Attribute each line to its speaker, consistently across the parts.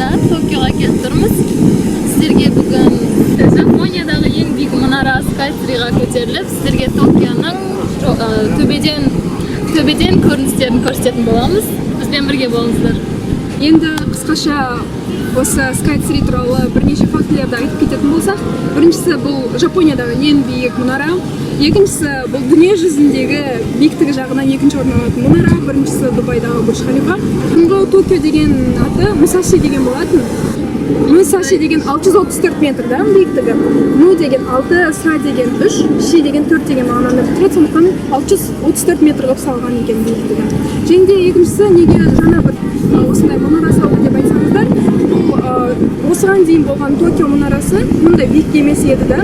Speaker 1: Жапонияда Токиоға келіп тұрмыз. Сіздерге бүгін Жапониядағы ең биік мұнара Скайтриға көтеріліп, сіздерге Токионың төбеден көріністерін көрсететін боламыз. Бізбен бірге болыңыздар.
Speaker 2: Енді қысқаша осы Sky-Tree туралы бірнеше фактілерді айтып кететін болсақ, біріншісі бұл Жапониядағы ең биік мұнара, екіншісі бұл дүние жүзіндегі биіктігі жағынан екінші орын алатын мұнара, біріншісі Дубайдағы Бурдж Халифа. Бұрынғы Токио деген аты Мусаши деген болатын. Мусаши деген 634 метр да биіктігі. Му деген 6, Са деген 3, Ши деген 4 деген мағынаны білдіреді. Сондықтан 634 метр қылып салған екен биіктігі. Және де екіншісі неге жаңа бір осындай мұнара салды деп айтсаңыздар, осыған дейін болған Токио мұнарасы мұндай биік емес еді да.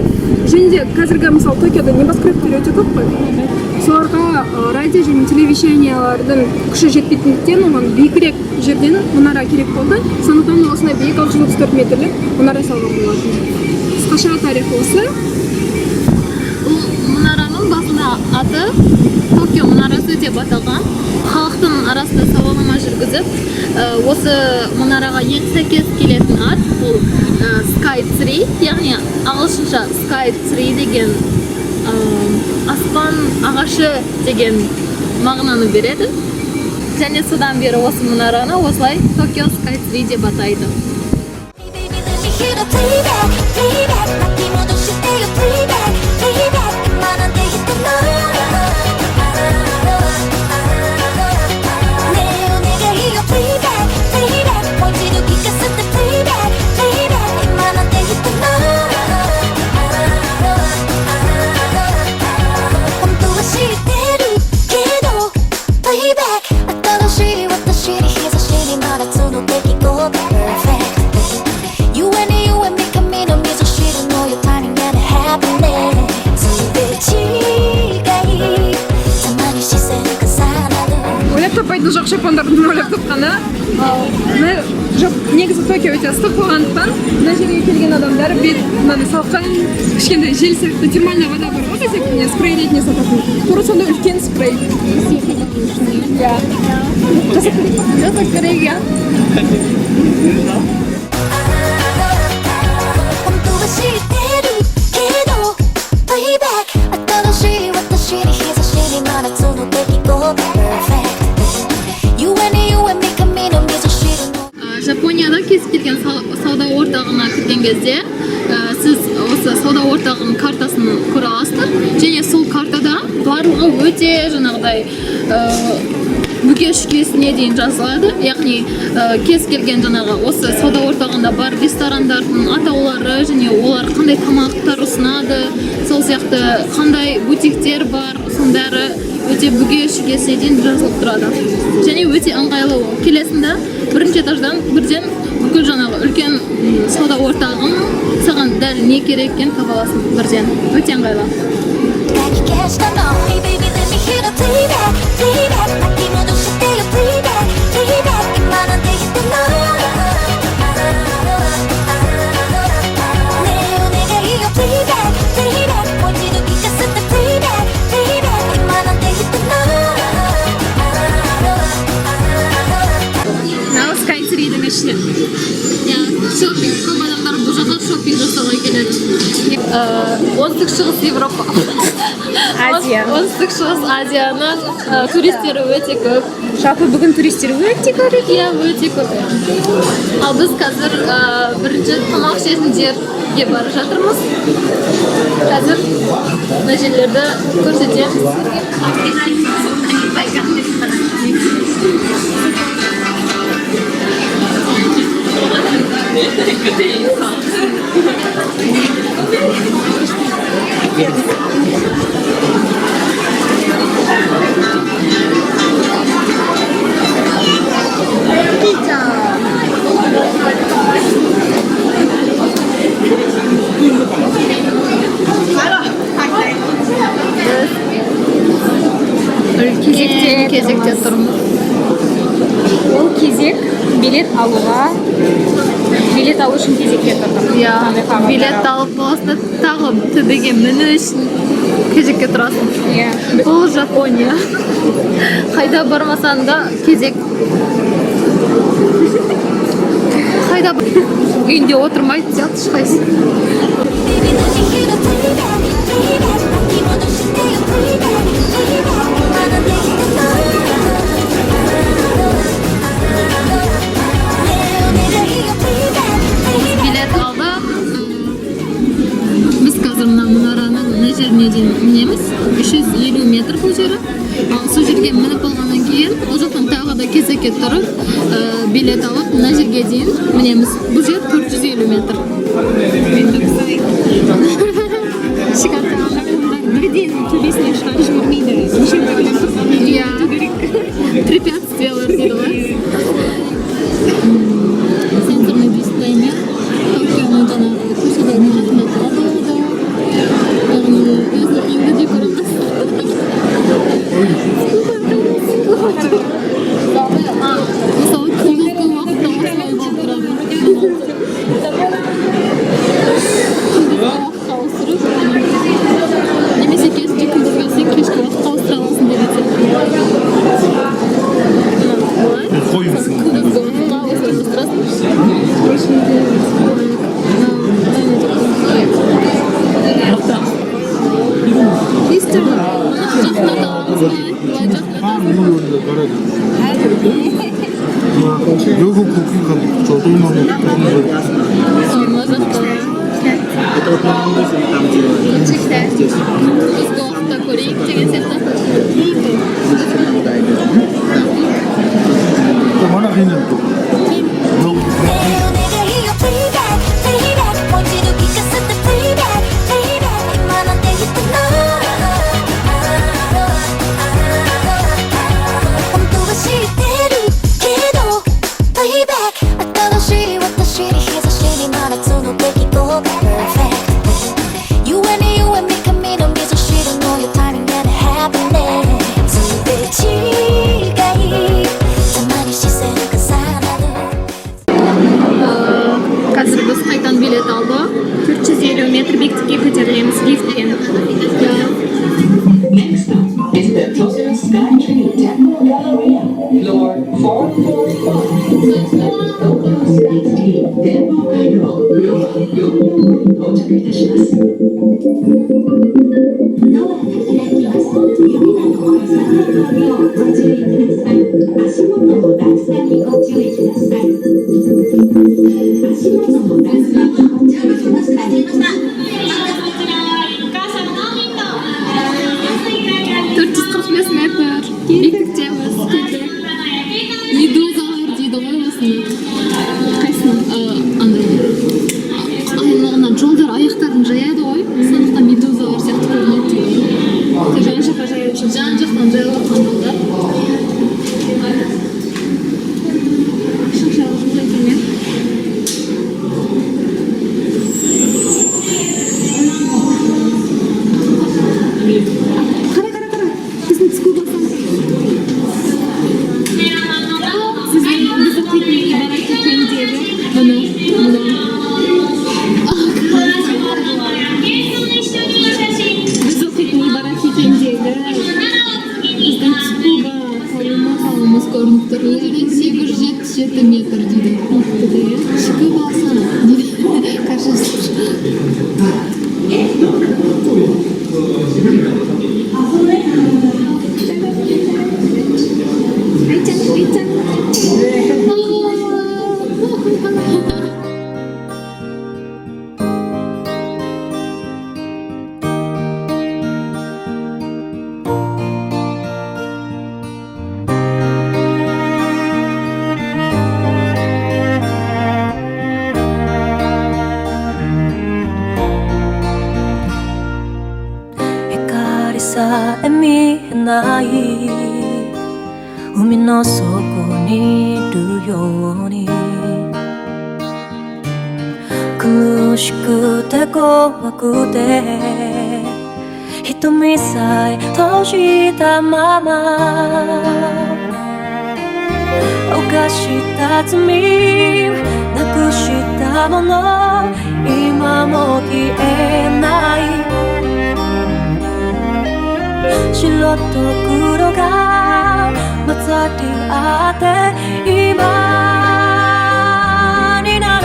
Speaker 2: Және де қазіргі мысалы Токиода небоскрептер өте көп қой. Соларға радио және телевещаниялардың күші жетпейтіндіктен оған биігірек жерден мұнара керек болды. Сондықтан осындай биік 634 метрлік мұнара салған болатын. Қысқаша тарихы осы.
Speaker 1: Бұл мұнараның басында аты Токио мұнарасы деп аталған. Халықтың арасында сауалнама жүргізіп, осы мұнараға ең сәйкес келетін ат бұл Sky-Tree, яғни ағылшынша Sky-Tree деген аспан ағашы деген мағынаны береді. Және содан бері осы мұнараны осылай Токио Sky-Tree деп атайды.
Speaker 2: Тапайды жоқ жапондардың ойлап тапқаны. Негізі Токио өте ыстық болғандықтан мына жерге келген адамдар мынандай салқын кішкентай жел сияқты термальная вода бар ғой, десек спрей ретінде сататын. Тура сондай үлкен спрей. Иә. Жасап керек, иә.
Speaker 1: Жапонияда кез келген сауда орталығына кірген кезде сіз осы сауда орталығының картасын көре аласыздар. Және сол картада барлығы өте жаңағыдай бүге шүгесіне дейін жазылады. Яғни кез келген жаңағы осы сауда орталығында бар ресторандардың атаулары және олар қандай тамақтар ұсынады, сол сияқты қандай бутиктер бар, соның бәрі өте бүге шүгесіне дейін жазылып тұрады. Және өте ыңғайлы ол. Келесінде бірінші этаждан бірден бүкіл жаңағы үлкен сауда орталығын саған дәл не керек екенін таба аласың бірден. Өте ыңғайлы. Шоппинг, көп адамдар бұл жаққа шоппинг жасауға келеді. Оңтүстік шығыс Европа.
Speaker 2: Азия.
Speaker 1: Оңтүстік шығыс Азияның туристері өте көп.
Speaker 2: Жалпы бүгін туристер өте көп.
Speaker 1: Иә, өте көп. Ал біз қазір бірінші тамақ ішетін жерге бара жатырмыз. Қазір мына жерлерді көрсетеміз. Кезекте тұрмыз.
Speaker 2: Ол кезек билет алуға, билет алу үшін кезекке тұрдық.
Speaker 1: Билет алып боласында тағы төбеге міну үшін кезекке тұрасың. Бұл Жапония. Қайда бармасаң да кезек. пайда бар. Үйінде отырмайды сияқты ешқайсы. Билет алды. Біз қазір мына мұнараның мына жеріне дейін мінеміз. 350 метр бұл жері. Ал сол жерге мініп болғаннан кейін, ол жақтан тағы да кезекке тұрып, билет алып, мына жерге дейін мінеміз. Бұл жер 450 метр.
Speaker 2: Бірден төбесіне шығарып жібермейді.
Speaker 1: Иә. Препятствиялар дейді ғой. Сенсорный дисплеймен Токионың жаңағы көшелерінің жақында тұрады. Яғни өзінің үйінде де көреміз. Мысалы, күндізгі уақытта осылай болып тұрады. Күндізгі уақытқа ауыстырып, немесе кешке күндіз келсең, кешкі уақытқа ауыстыра аласың деп айтады. Күндізгі уақытқа ауыстырасың.
Speaker 3: 외국 국기가 저도만 Қазір біз қайтан билет алды. 450 метр биіктікке көтерілеміз лифтпен.
Speaker 4: Next up is the Tokyo Sky Tree Temple Galleria, floor 445. Tokyo Sky Tree 展望回廊、フロア4に到着いたします。ドアが開きます。指などを挟まないようご注意ください。足元の段差にご注意ください。足元の段差にご注意ください。
Speaker 1: 445 метр биіктіктеміз. Медузалар дейді ғой осыны. Қайсыны? Аяғынан жолдар аяқтарын жаяды ғой. Сондықтан медузалар сияқты көрінеді. Жан жаққа жайылып жүр. Жан жақтан жайылып жатқан жолдар. Шықшағы жолдай келмек. Көрініп тұр. 877 метр дейді. Шығып алсana дейді. Кажется.
Speaker 5: さえ見えない海の底にいるように苦しくて怖くて瞳さえ閉じたまま犯した罪なくしたもの今も消えない白と黒が混ざり合って今にな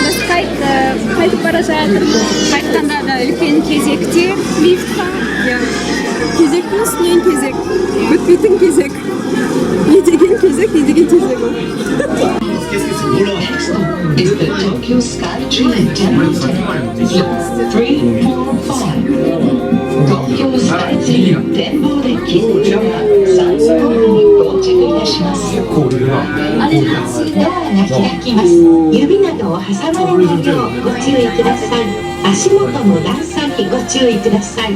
Speaker 2: Біз қайтып бара жатырмыз. Қайтқанда да үлкен кезекте лифтқа. Кезектің үстінен кезек. Бітпейтін кезек. Не деген кезек, не деген кезек ол.
Speaker 4: Next stop is the Tokyo SkyTrain terminal 345. Tokyo SkyTrain 展望デッキ3時頃に到着いたします。ドアが開きます。指などを挟まれないようご注意ください。足元の段差にご注意ください。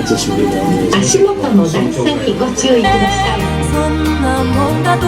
Speaker 4: 足元の段差にご注意ください。
Speaker 5: そんなもんだと